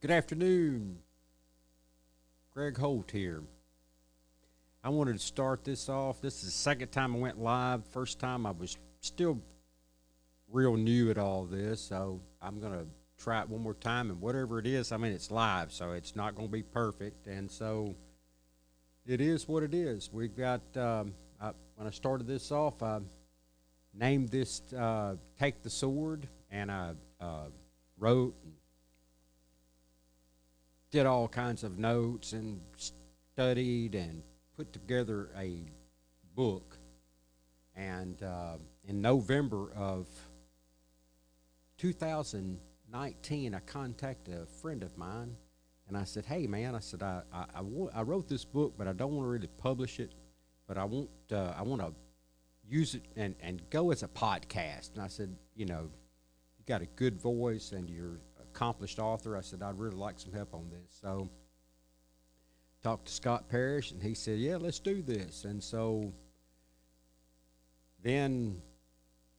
Good afternoon. Greg Holt here. I wanted to start this off. This is the second time I went live. First time I was still real new at all this, so I'm going to try it one more time. And whatever it is, I mean, it's live, so it's not going to be perfect. And so it is what it is. We've got, when I started this off, I named this Take the Sword, and I wrote and did all kinds of notes and studied and put together a book. And in November of 2019, I contacted a friend of mine, and I said, "Hey, man," I said, I wrote this book, but I don't want to really publish it, but I want to use it and go as a podcast." And I said, "You got a good voice and you're accomplished author." I said, "I'd really like some help on this." So talked to Scott Parrish, and he said, "Yeah, let's do this." And so then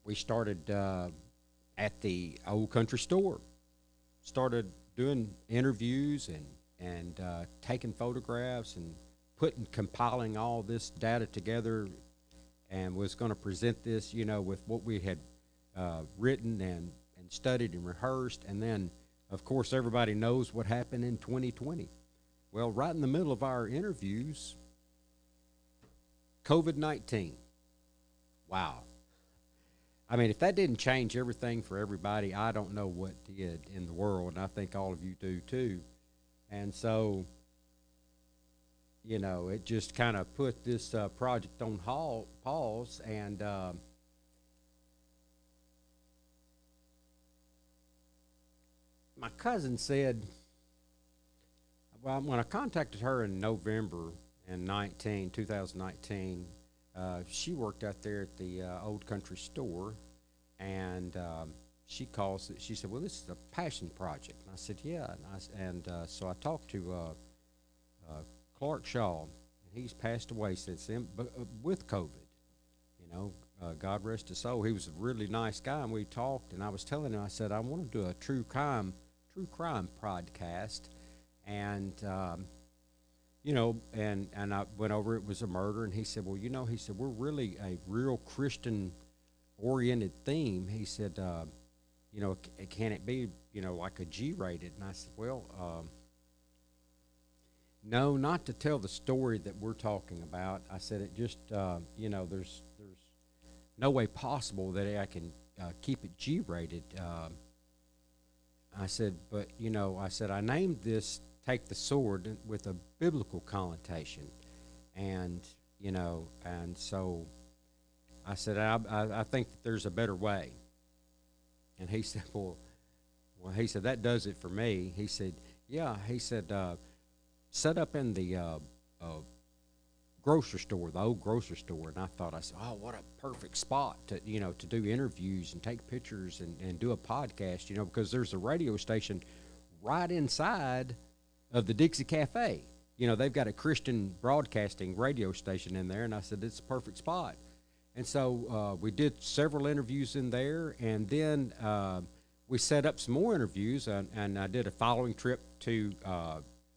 we started at the old country store, started doing interviews and taking photographs and compiling all this data together, and was going to present this, with what we had written and studied and rehearsed. And then, of course, everybody knows what happened in 2020. Well, right in the middle of our interviews, COVID-19. Wow. I mean, if that didn't change everything for everybody, I don't know what did in the world, and I think all of you do too. And so, it just kind of put this project on pause, and my cousin said, well, when I contacted her in November in 2019, she worked out there at the old country store, and she calls it. She said, "Well, this is a passion project." And I said, "Yeah." So I talked to Clark Shaw, and he's passed away since then, but with COVID. God rest his soul. He was a really nice guy, and we talked. And I was telling him, I said, "I want to do a true crime podcast," and and I went over, it was a murder, and he said, "Well, he said, we're really a real Christian oriented theme." He said, "Can it be, like a G-rated?" And I said, "Well, no, not to tell the story that we're talking about." I said, "It just, there's no way possible that I can keep it G-rated." I said, "But, I said, I named this Take the Sword with a biblical connotation." And, and so I said, I think that there's a better way." And he said, he said, "That does it for me." He said, "Yeah," he said, "set up in the grocery store, the old grocery store." And I said, "Oh, what a perfect spot to do interviews and take pictures and do a podcast, because there's a radio station right inside of the Dixie Cafe. They've got a Christian broadcasting radio station in there." And I said, "It's a perfect spot." And so we did several interviews in there, and then we set up some more interviews, and I did a following trip to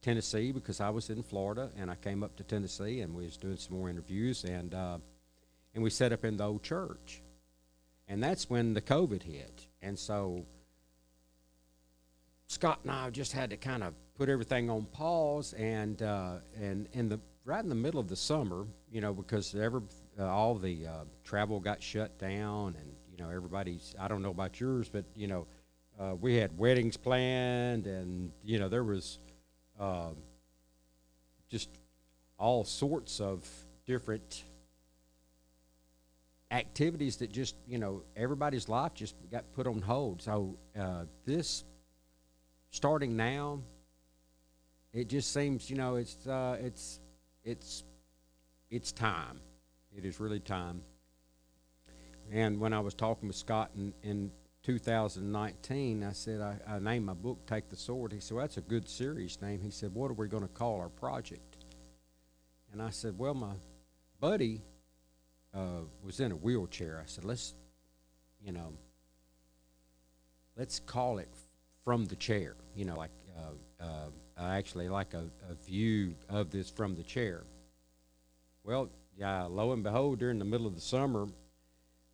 Tennessee, because I was in Florida, and I came up to Tennessee, and we was doing some more interviews, and we set up in the old church. And that's when the COVID hit. And so Scott and I just had to kind of put everything on pause, and right in the middle of the summer, because all the travel got shut down, and everybody's, I don't know about yours, but we had weddings planned, and there was just all sorts of different activities that just everybody's life just got put on hold. So this starting now, it just seems it's time. It is really time. And when I was talking with Scott in 2019, I said, I named my book Take the Sword. He said, "Well, that's a good series name." He said, "What are we going to call our project?" And I said, "Well, my buddy was in a wheelchair." I said, let's call it From the Chair, like I actually like a view of this from the chair. Well, yeah, lo and behold, during the middle of the summer,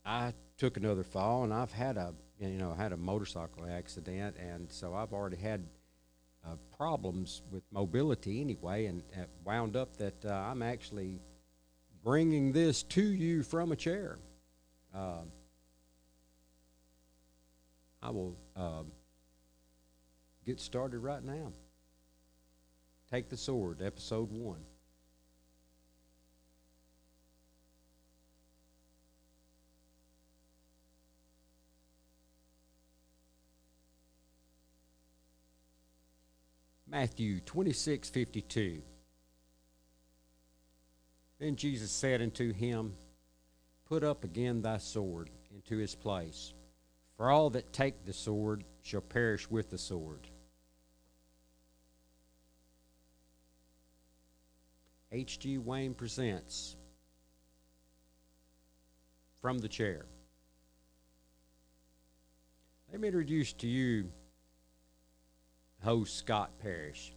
I took another fall, and I've had had a motorcycle accident, and so I've already had problems with mobility anyway, and wound up that I'm actually bringing this to you from a chair. Uh, I will get started right now. Take the Sword, Episode 1. Matthew 26:52. Then Jesus said unto him, Put up again thy sword into his place, for all that take the sword shall perish with the sword. H.G. Wayne presents From the Chair. Let me introduce to you host Scott Parrish.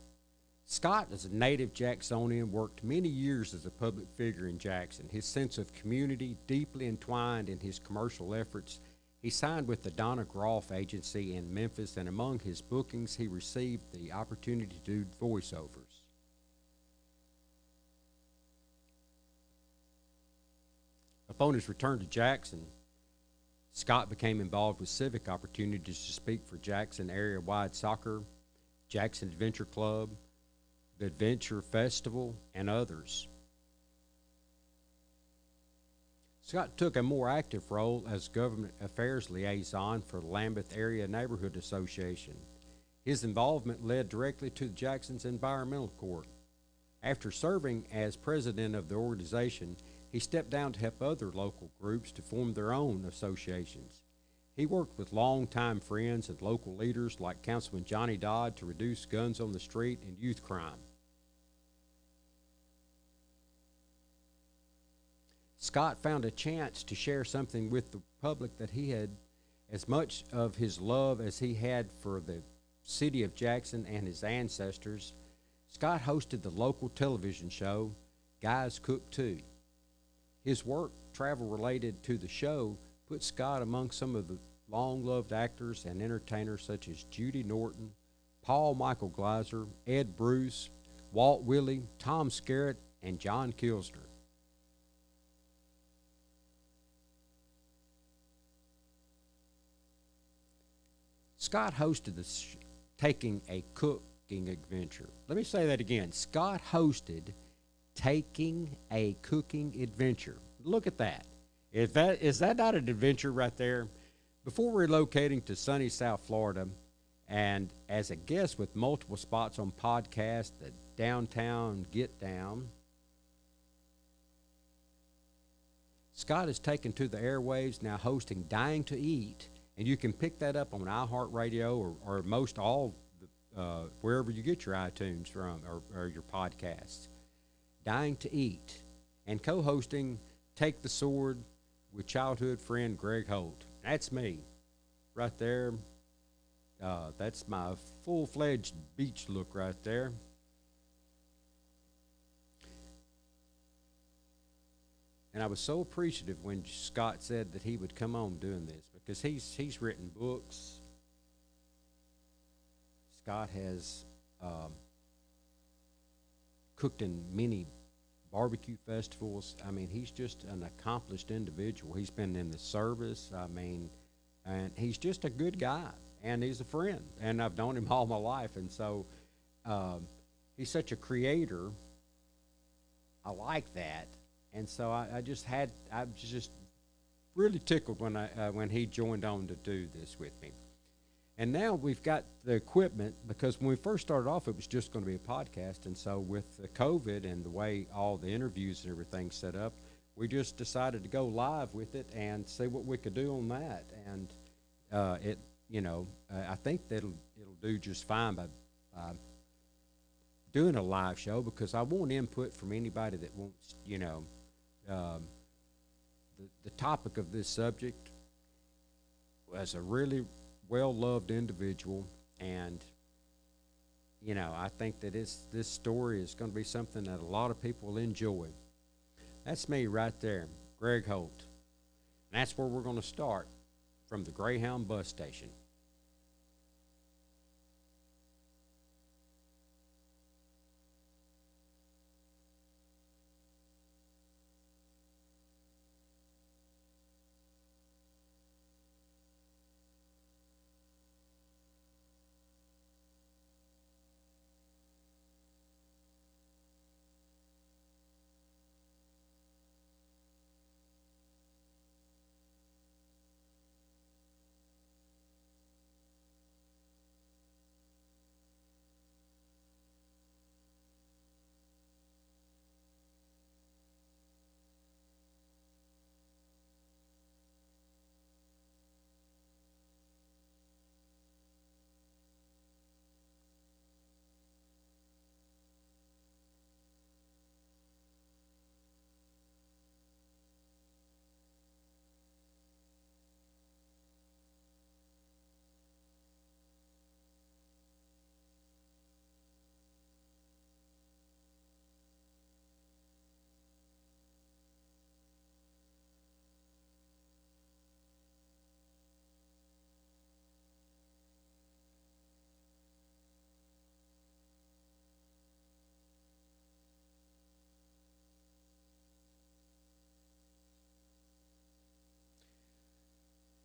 Scott is a native Jacksonian, worked many years as a public figure in Jackson. His sense of community deeply entwined in his commercial efforts. He signed with the Donna Groff Agency in Memphis, and among his bookings, he received the opportunity to do voiceovers. Upon his return to Jackson, Scott became involved with civic opportunities to speak for Jackson area-wide soccer, Jackson Adventure Club, the Adventure Festival, and others. Scott took a more active role as government affairs liaison for the Lambeth Area Neighborhood Association. His involvement led directly to Jackson's Environmental Court. After serving as president of the organization, he stepped down to help other local groups to form their own associations. He worked with longtime friends and local leaders like Councilman Johnny Dodd to reduce guns on the street and youth crime. Scott found a chance to share something with the public that he had as much of his love as he had for the city of Jackson and his ancestors. Scott hosted the local television show, Guys Cook Too. His work, travel related to the show, put Scott among some of the long-loved actors and entertainers such as Judy Norton, Paul Michael Gleiser, Ed Bruce, Walt Willey, Tom Skerritt, and John Kilsner. Scott hosted the Taking a Cooking Adventure. Let me say that again. Scott hosted Taking a Cooking Adventure. Look at that. Is that not an adventure right there? Before relocating to sunny South Florida, and as a guest with multiple spots on podcasts, the Downtown Get Down, Scott is taken to the airwaves, now hosting Dying to Eat, and you can pick that up on iHeartRadio or most all, wherever you get your iTunes from or your podcasts. Dying to Eat, and co-hosting Take the Sword with childhood friend Greg Holt. That's me, right there. That's my full-fledged beach look right there. And I was so appreciative when Scott said that he would come on doing this, because he's written books. Scott has cooked in many barbecue festivals. I mean, he's just an accomplished individual. He's been in the service. I mean, and he's just a good guy, and he's a friend, and I've known him all my life. And so he's such a creator. I like that. And so I was just really tickled when he joined on to do this with me. And now we've got the equipment, because when we first started off, it was just going to be a podcast. And so with the COVID and the way all the interviews and everything set up, we just decided to go live with it and see what we could do on that. And I think that it'll do just fine by doing a live show, because I want input from anybody that wants, the topic of this subject was a really well-loved individual, and I think that this story is going to be something that a lot of people will enjoy. That's me right there, Greg Holt. And that's where we're going to start, from the Greyhound bus station.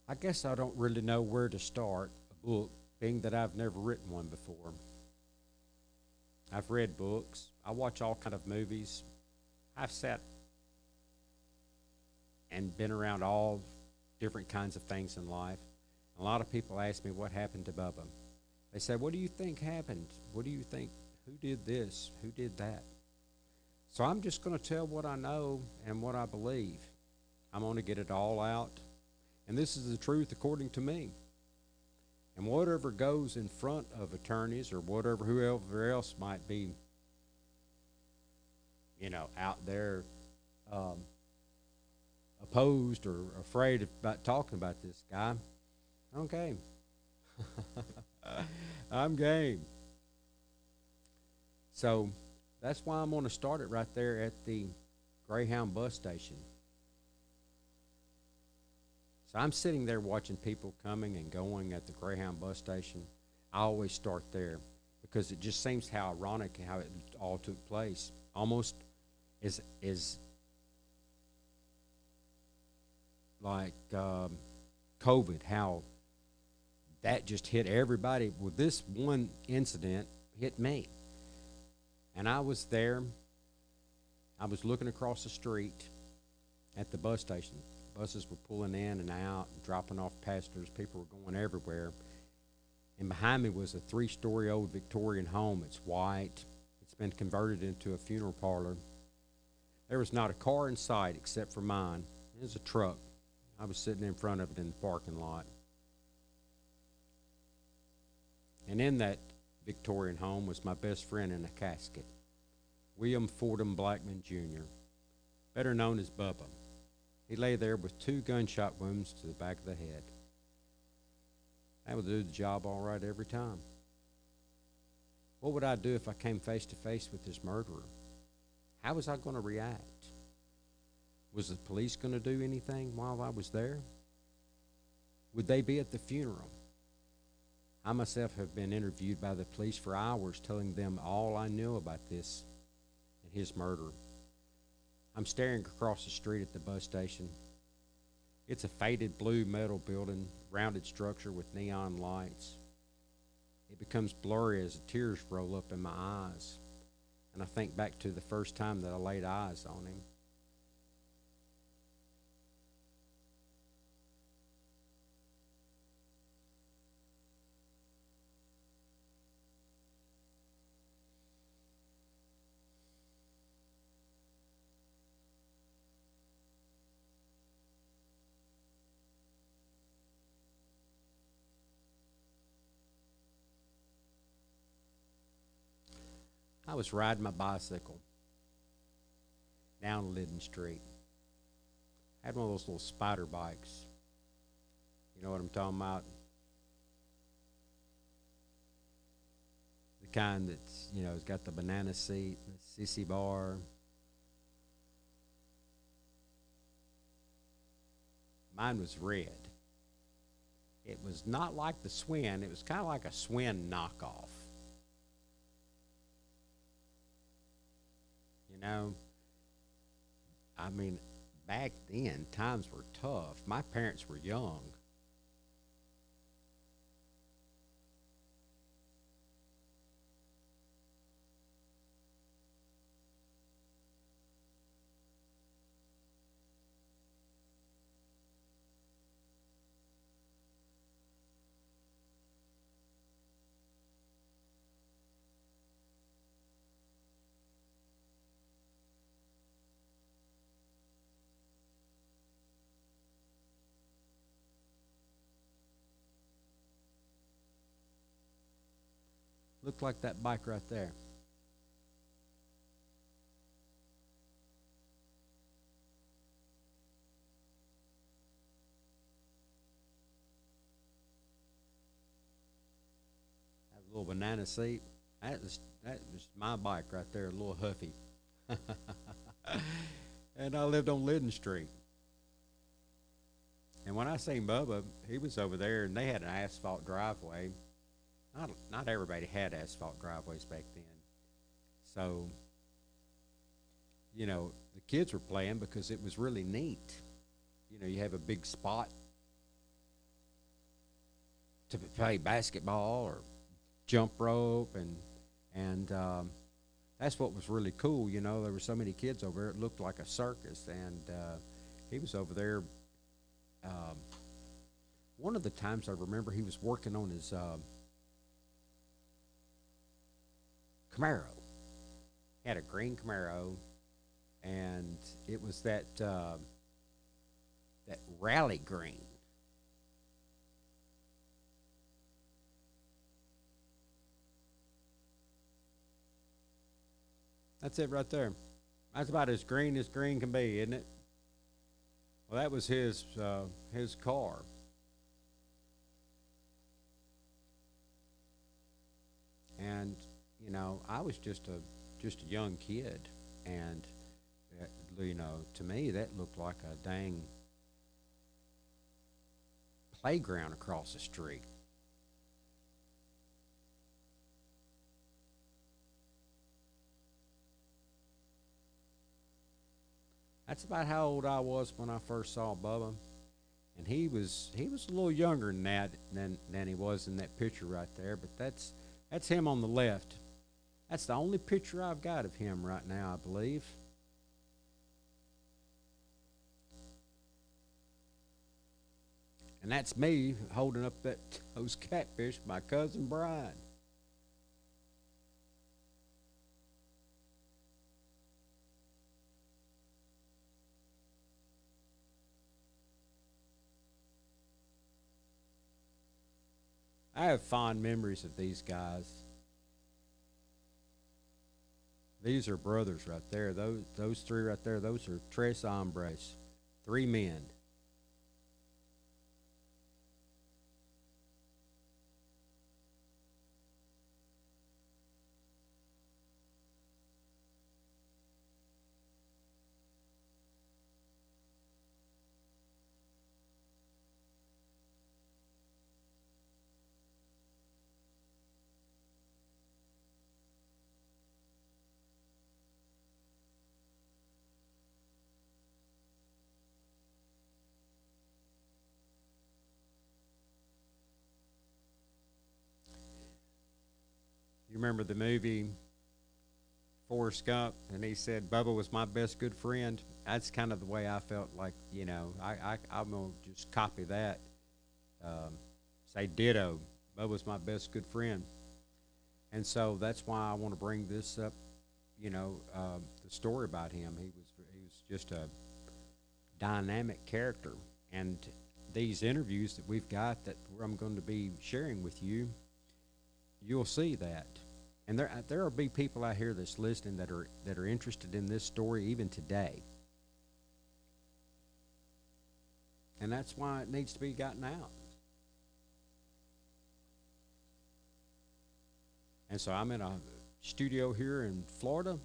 I guess I don't really know where to start a book, being that I've never written one before. I've read books. I watch all kind of movies. I've sat and been around all different kinds of things in life. A lot of people ask me what happened to Bubba. They say, "What do you think happened? What do you think? Who did this? Who did that?" So I'm just going to tell what I know and what I believe. I'm going to get it all out. And this is the truth according to me. And whatever goes in front of attorneys, or whatever, whoever else might be, out there opposed or afraid about talking about this guy, I'm game. I'm game. So that's why I'm going to start it right there at the Greyhound bus station. So I'm sitting there watching people coming and going at the Greyhound bus station. I always start there because it just seems how ironic how it all took place. Almost is like COVID, how that just hit everybody. Well, this one incident hit me. And I was there. I was looking across the street at the bus station. Buses were pulling in and out, and dropping off passengers. People were going everywhere. And behind me was a 3-story old Victorian home. It's white. It's been converted into a funeral parlor. There was not a car in sight except for mine. It was a truck. I was sitting in front of it in the parking lot. And in that Victorian home was my best friend in a casket, William Fordham Blackman Jr., better known as Bubba. He lay there with 2 gunshot wounds to the back of the head. That would do the job all right every time. What would I do if I came face to face with this murderer? How was I going to react? Was the police going to do anything while I was there? Would they be at the funeral? I myself have been interviewed by the police for hours, telling them all I knew about this and his murder. I'm staring across the street at the bus station. It's a faded blue metal building, rounded structure with neon lights. It becomes blurry as the tears roll up in my eyes, and I think back to the first time that I laid eyes on him. I was riding my bicycle down Linden Street. I had one of those little spider bikes. You know what I'm talking about? The kind that's, it's got the banana seat, the sissy bar. Mine was red. It was not like the Swin. It was kind of like a Swin knockoff. You know, I mean, back then times were tough. My parents were young. Looked like that bike right there. That little banana seat. That was my bike right there, a little Huffy. And I lived on Linden Street. And when I seen Bubba, he was over there, and they had an asphalt driveway. Not everybody had asphalt driveways back then. So, the kids were playing because it was really neat. You have a big spot to play basketball or jump rope, and that's what was really cool. There were so many kids over there; it looked like a circus. And he was over there. Um, One of the times I remember he was working on his Camaro. He had a green Camaro, and it was that rally green. That's it right there. That's about as green can be, isn't it? Well, that was his car, and I was just a young kid, and to me that looked like a dang playground across the street. That's about how old I was when I first saw Bubba, and he was a little younger than that than he was in that picture right there. But that's him on the left. That's the only picture I've got of him right now, I believe. And that's me holding up those catfish, my cousin Brian. I have fond memories of these guys. These are brothers right there. Those three right there. Those are tres hombres, three men. You remember the movie Forrest Gump, and he said Bubba was my best good friend. That's kind of the way I felt. Like I'm gonna just copy that. Um, Say ditto. Bubba was my best good friend, and so that's why I want to bring this up. The story about him. He was just a dynamic character, and these interviews that we've got that I'm going to be sharing with you, you'll see that. And there will be people out here that's listening that are interested in this story even today. And that's why it needs to be gotten out. And so I'm in a studio here in Florida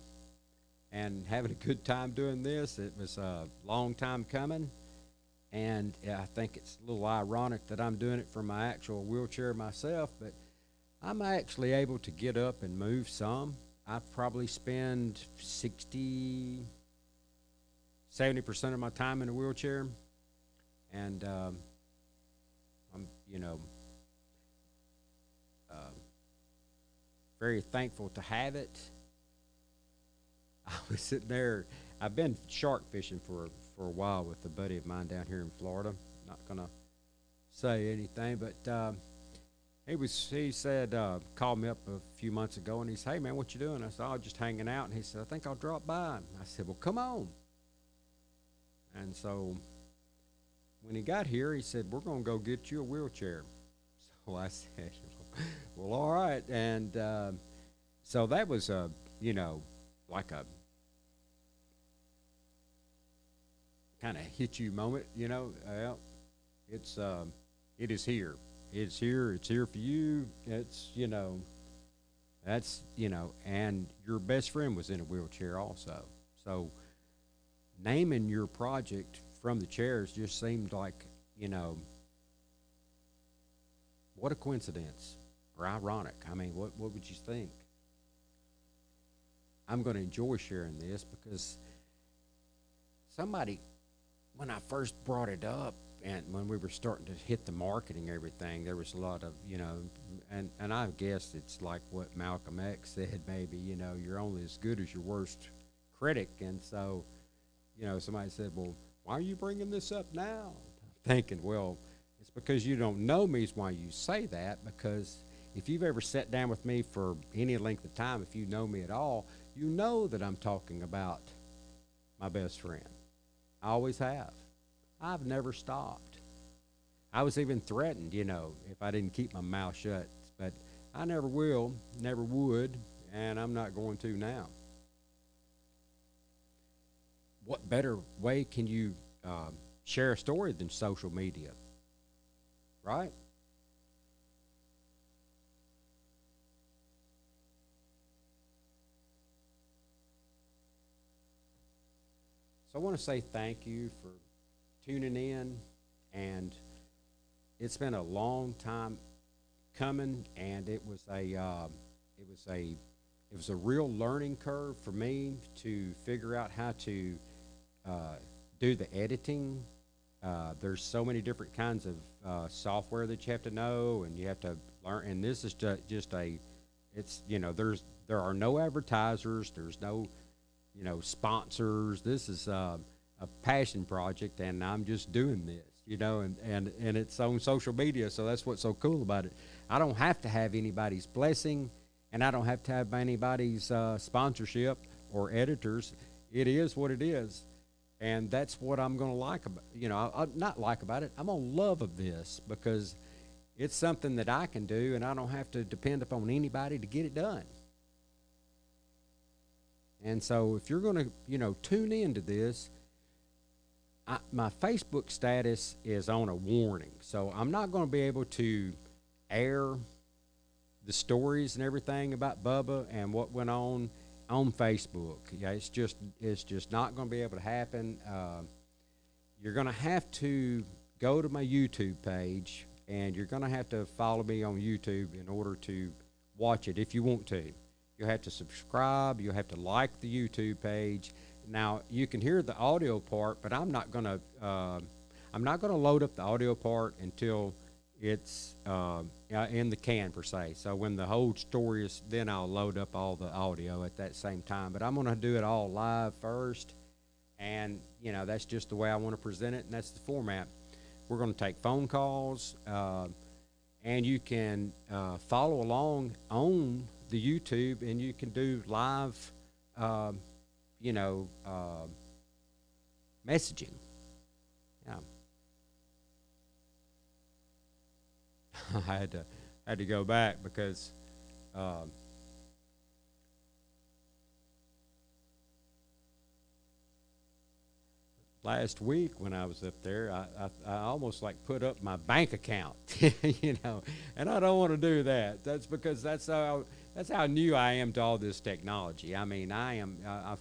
and having a good time doing this. It was a long time coming. And I think it's a little ironic that I'm doing it from my actual wheelchair myself, but I'm actually able to get up and move some. I probably spend 70% of my time in a wheelchair. And I'm, uh, very thankful to have it. I was sitting there. I've been shark fishing for a while with a buddy of mine down here in Florida. Not gonna say anything, but he said called me up a few months ago and he said, "Hey man, what you doing?" I said, "Oh, just hanging out." And he said, "I think I'll drop by." And I said, "Well, come on." And so when he got here, he said, "We're gonna go get you a wheelchair." So I said, "Well, all right." And so that was like a kind of hit you moment, well, it's it is here. It's here. It's here for you. It's that's and your best friend was in a wheelchair also. So naming your project from the chairs just seemed like what a coincidence or ironic. I mean, what would you think? I'm going to enjoy sharing this because somebody, when I first brought it up and when we were starting to hit the marketing everything, there was a lot of, and I guess it's like what Malcolm X said, maybe, you're only as good as your worst critic. And so, somebody said, "Well, why are you bringing this up now?" I'm thinking, well, it's because you don't know me is why you say that, because if you've ever sat down with me for any length of time, if you know me at all, you know that I'm talking about my best friend. I always have. I've never stopped. I was even threatened, if I didn't keep my mouth shut. But I never will, never would, and I'm not going to now. What better way can you share a story than social media, right? So I want to say thank you for tuning in, and it's been a long time coming, and it was a real learning curve for me to figure out how to do the editing. There's so many different kinds of software that you have to know, and you have to learn. And this is just it's there are no advertisers. There's no sponsors. This is a passion project, and I'm just doing this, and it's on social media. So that's what's so cool about it. I don't have to have anybody's blessing, and I don't have to have anybody's sponsorship or editors. It is what it is, and that's what I'm going to like about. I not like about it. I'm going to love of this because it's something that I can do, and I don't have to depend upon anybody to get it done. And so if you're going to, tune into this, my Facebook status is on a warning. So I'm not going to be able to air the stories and everything about Bubba and what went on Facebook. Yeah, it's just not going to be able to happen. You're going to have to go to my YouTube page, and you're going to have to follow me on YouTube in order to watch it if you want to. You'll have to subscribe. You'll have to like the YouTube page. Now you can hear the audio part, but I'm not gonna load up the audio part until it's in the can per se. So when the whole story is, then I'll load up all the audio at that same time. But I'm gonna do it all live first, and that's just the way I want to present it, and that's the format. We're gonna take phone calls, and you can follow along on the YouTube, and you can do live, you know, uh, messaging. Yeah, I had to go back because um, last week when I was up there, I almost like put up my bank account, and I don't want to do that. That's because that's how new I am to all this technology. I mean, I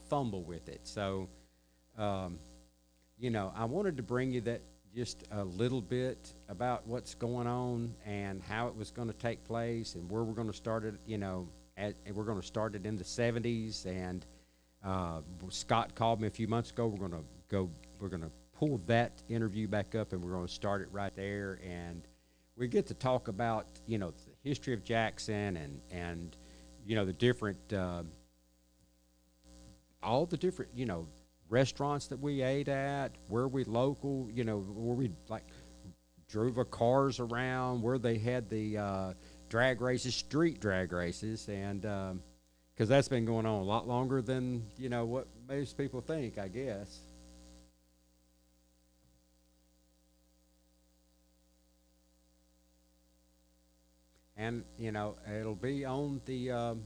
fumble with it. So, um, I wanted to bring you that just a little bit about what's going on and how it was going to take place and where we're going to start it. And we're going to start it in the '70s. And Scott called me a few months ago. We're going to pull that interview back up, and we're going to start it right there. And we get to talk about the history of Jackson and the different all the different restaurants that we ate at, where we local, where we like drove our cars around, where they had the drag races, street drag races, and because that's been going on a lot longer than what most people think, I guess. And it'll be on the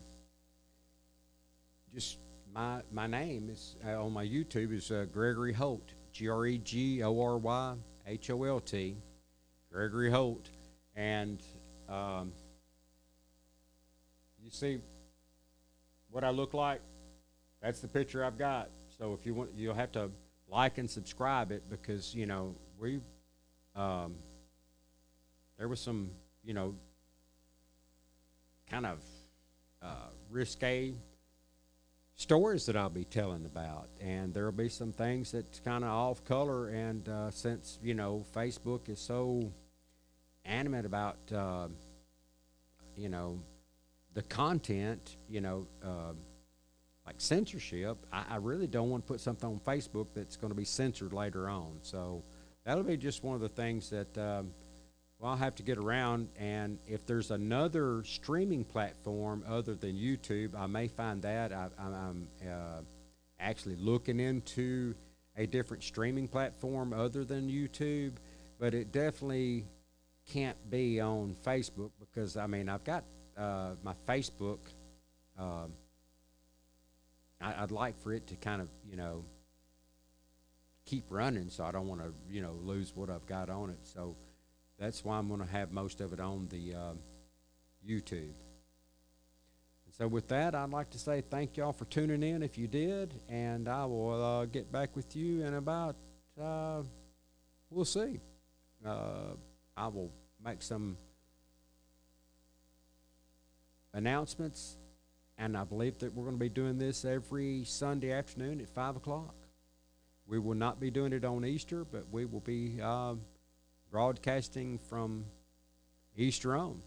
just my name is on my YouTube is Gregory Holt, GregoryHolt, Gregory Holt, and um, you see what I look like. That's the picture I've got. So if you want, you'll have to like and subscribe it because we um, there was some kind of risque stories that I'll be telling about, and there'll be some things that's kind of off color. And since Facebook is so animate about you know the content, like censorship, I really don't want to put something on Facebook that's going to be censored later on. So that'll be just one of the things that well, I'll have to get around. And if there's another streaming platform other than YouTube, I may find that. I'm actually looking into a different streaming platform other than YouTube, but it definitely can't be on Facebook because I mean I've got my Facebook. Um, I'd like for it to kind of keep running, so I don't want to lose what I've got on it. So that's why I'm going to have most of it on the YouTube. And so with that, I'd like to say thank y'all for tuning in if you did, and I will get back with you in about we'll see. I will make some announcements, and I believe that we're going to be doing this every Sunday afternoon at 5 o'clock. We will not be doing it on Easter, but we will be broadcasting from Easter on.